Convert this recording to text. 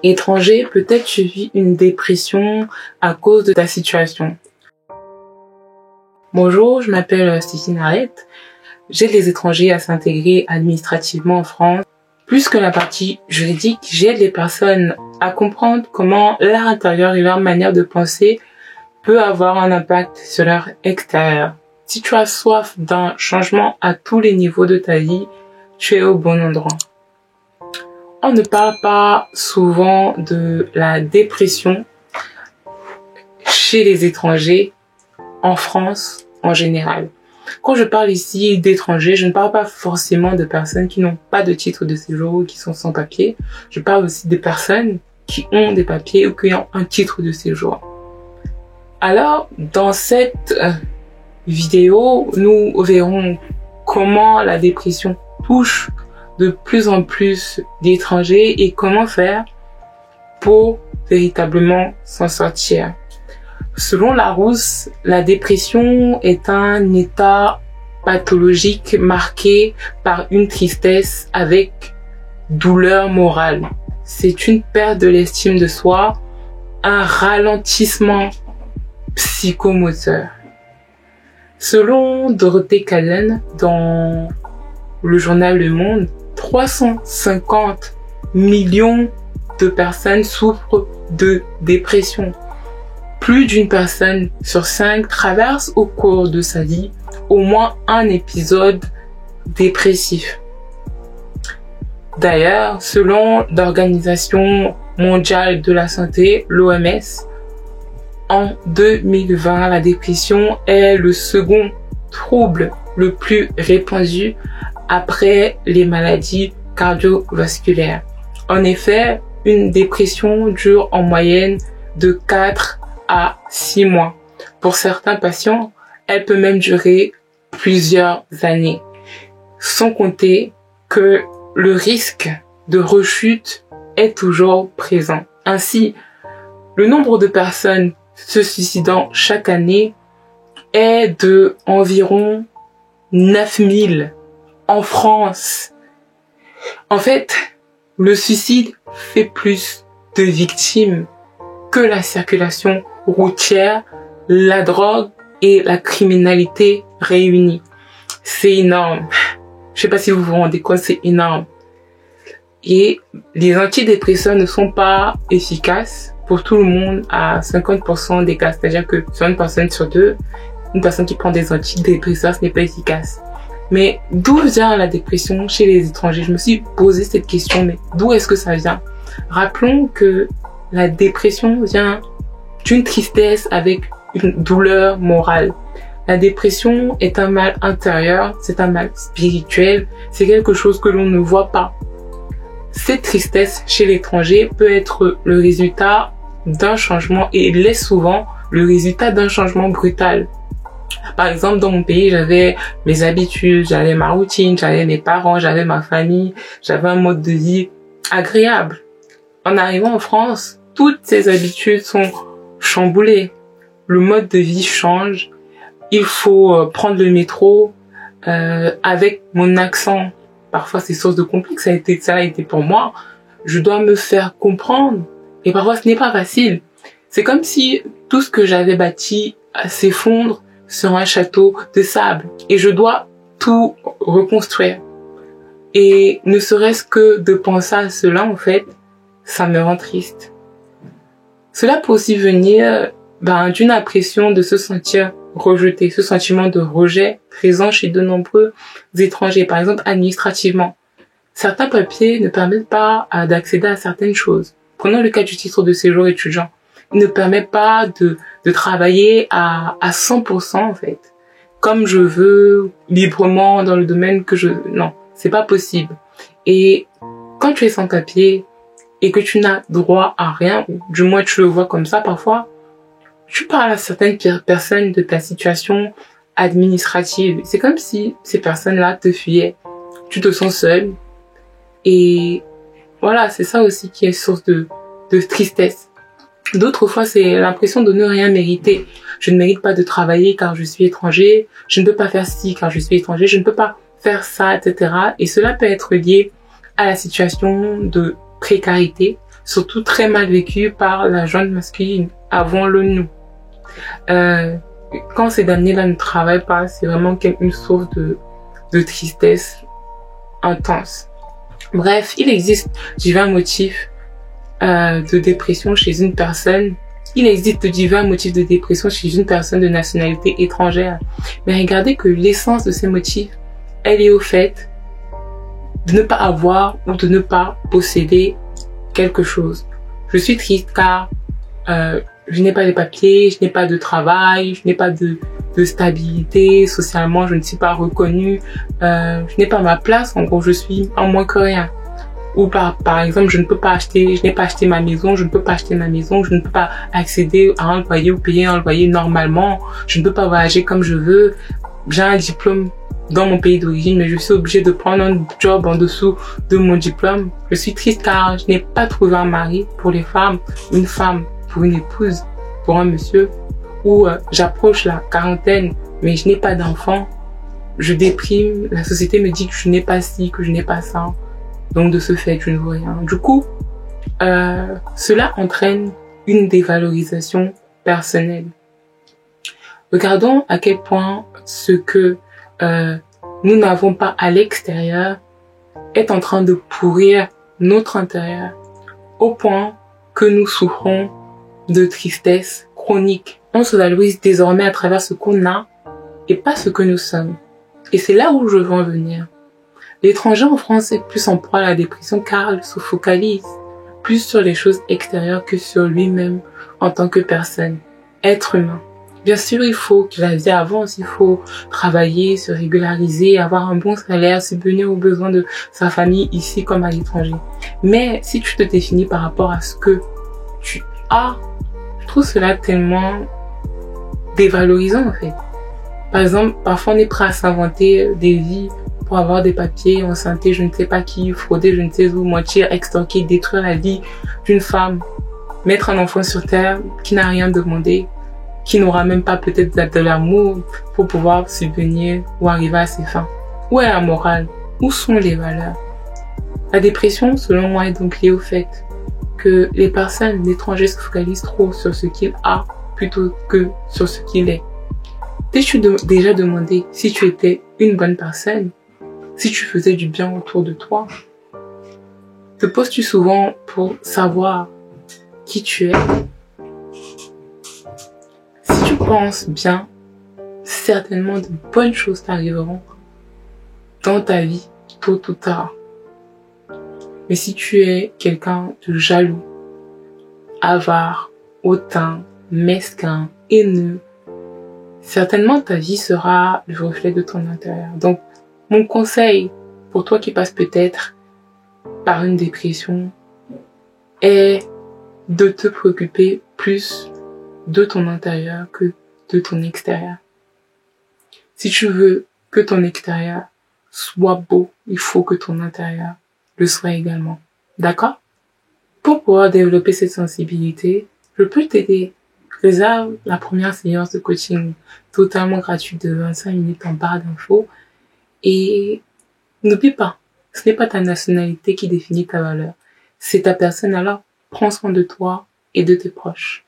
Étranger, peut-être tu vis une dépression à cause de ta situation. Bonjour, je m'appelle Stéphine Arlette. J'aide les étrangers à s'intégrer administrativement en France. Plus que la partie juridique, j'aide les personnes à comprendre comment leur intérieur et leur manière de penser peut avoir un impact sur leur extérieur. Si tu as soif d'un changement à tous les niveaux de ta vie, tu es au bon endroit. On ne parle pas souvent de la dépression chez les étrangers en France en général. Quand je parle ici d'étrangers, je ne parle pas forcément de personnes qui n'ont pas de titre de séjour ou qui sont sans papier. Je parle aussi des personnes qui ont des papiers ou qui ont un titre de séjour. Alors, dans cette vidéo, nous verrons comment la dépression touche de plus en plus d'étrangers et comment faire pour véritablement s'en sortir. Selon Larousse, la dépression est un état pathologique marqué par une tristesse avec douleur morale. C'est une perte de l'estime de soi, un ralentissement psychomoteur. Selon Dorothée Callen, dans le journal Le Monde, 350 millions de personnes souffrent de dépression. Plus d'une personne sur 5 traverse au cours de sa vie au moins un épisode dépressif. D'ailleurs, selon l'Organisation mondiale de la santé, l'OMS, en 2020, la dépression est le second trouble le plus répandu après les maladies cardiovasculaires. En effet, une dépression dure en moyenne de 4 à 6 mois. Pour certains patients, elle peut même durer plusieurs années. Sans compter que le risque de rechute est toujours présent. Ainsi, le nombre de personnes se suicidant chaque année est de environ 9000 en France. En fait, le suicide fait plus de victimes que la circulation routière, la drogue et la criminalité réunies. C'est énorme. Je sais pas si vous vous rendez compte, c'est énorme. Et les antidépresseurs ne sont pas efficaces pour tout le monde à 50% des cas. C'est-à-dire que sur une personne sur deux, une personne qui prend des antidépresseurs, ce n'est pas efficace. Mais d'où vient la dépression chez les étrangers? Je me suis posé cette question, mais d'où est-ce que ça vient? Rappelons que la dépression vient d'une tristesse avec une douleur morale. La dépression est un mal intérieur, c'est un mal spirituel, c'est quelque chose que l'on ne voit pas. Cette tristesse chez l'étranger peut être le résultat d'un changement et l'est souvent le résultat d'un changement brutal. Par exemple, dans mon pays, j'avais mes habitudes, j'avais ma routine, j'avais mes parents, j'avais ma famille, j'avais un mode de vie agréable. En arrivant en France, toutes ces habitudes sont chamboulées. Le mode de vie change. Il faut prendre le métro avec mon accent. Parfois, c'est source de conflit. Ça a été pour moi. Je dois me faire comprendre. Et parfois, ce n'est pas facile. C'est comme si tout ce que j'avais bâti s'effondre sur un château de sable. Et je dois tout reconstruire. Et ne serait-ce que de penser à cela, en fait, ça me rend triste. Cela peut aussi venir d'une impression de se sentir rejeté, ce sentiment de rejet présent chez de nombreux étrangers, par exemple administrativement. Certains papiers ne permettent pas d'accéder à certaines choses. Prenons le cas du titre de séjour étudiant. Il ne permet pas de travailler à 100% en fait, comme je veux, librement dans le domaine que je... Non, c'est pas possible. Et quand tu es sans papier et que tu n'as droit à rien, ou du moins tu le vois comme ça parfois, tu parles à certaines personnes de ta situation administrative. C'est comme si ces personnes-là te fuyaient. Tu te sens seul. Et voilà, c'est ça aussi qui est source de tristesse. D'autres fois, c'est l'impression de ne rien mériter. Je ne mérite pas de travailler car je suis étranger. Je ne peux pas faire ci car je suis étranger. Je ne peux pas faire ça, etc. Et cela peut être lié à la situation de précarité, surtout très mal vécu par la gente masculine, avouons-le nous. Quand ces damnés-là ne travaillent pas, c'est vraiment une source de tristesse intense. Bref, il existe divers motifs de dépression chez une personne. Il existe divers motifs de dépression chez une personne de nationalité étrangère. Mais regardez que l'essence de ces motifs, elle est au fait de ne pas avoir ou de ne pas posséder quelque chose. Je suis triste car je n'ai pas de papiers, je n'ai pas de travail, je n'ai pas de stabilité, socialement je ne suis pas reconnue, je n'ai pas ma place, en gros je suis en moins que rien. Ou par exemple, je n'ai pas acheté ma maison, je ne peux pas acheter ma maison, je ne peux pas accéder à un loyer ou payer un loyer normalement, je ne peux pas voyager comme je veux, j'ai un diplôme dans mon pays d'origine, mais je suis obligée de prendre un job en dessous de mon diplôme. Je suis triste car je n'ai pas trouvé un mari pour les femmes, une femme pour une épouse, pour un monsieur, ou j'approche la quarantaine, mais je n'ai pas d'enfant, je déprime, la société me dit que je n'ai pas ci, que je n'ai pas ça. Donc de ce fait, je ne vois rien. Du coup, cela entraîne une dévalorisation personnelle. Regardons à quel point ce que nous n'avons pas à l'extérieur est en train de pourrir notre intérieur, au point que nous souffrons de tristesse chronique. On se valorise désormais à travers ce qu'on a et pas ce que nous sommes. Et c'est là où je veux en venir. L'étranger en France est plus en proie à la dépression car il se focalise plus sur les choses extérieures que sur lui-même en tant que personne, être humain. Bien sûr, il faut que la vie avance, il faut travailler, se régulariser, avoir un bon salaire, subvenir aux besoins de sa famille ici comme à l'étranger. Mais si tu te définis par rapport à ce que tu as, je trouve cela tellement dévalorisant en fait. Par exemple, parfois on est prêt à s'inventer des vies pour avoir des papiers, enceinte, je ne sais pas qui, frauder, je ne sais où, mentir, extorquer, détruire la vie d'une femme, mettre un enfant sur terre qui n'a rien demandé, qui n'aura même pas peut-être de l'amour pour pouvoir subvenir ou arriver à ses fins. Où est la morale? Où sont les valeurs? La dépression, selon moi, est donc liée au fait que les personnes, l'étranger se focalisent trop sur ce qu'il a plutôt que sur ce qu'il est. T'es-tu déjà demandé si tu étais une bonne personne? Si tu faisais du bien autour de toi? Te poses-tu souvent pour savoir qui tu es? Si tu penses bien, certainement de bonnes choses t'arriveront dans ta vie, tôt ou tard. Mais si tu es quelqu'un de jaloux, avare, hautain, mesquin, haineux, certainement ta vie sera le reflet de ton intérieur. Donc, mon conseil pour toi qui passes peut-être par une dépression est de te préoccuper plus de ton intérieur que de ton extérieur. Si tu veux que ton extérieur soit beau, il faut que ton intérieur le soit également. D'accord? Pour pouvoir développer cette sensibilité, je peux t'aider. Réserve la première séance de coaching totalement gratuite de 25 minutes en barre d'infos. Et n'oublie pas, ce n'est pas ta nationalité qui définit ta valeur. C'est ta personne, alors prends soin de toi et de tes proches.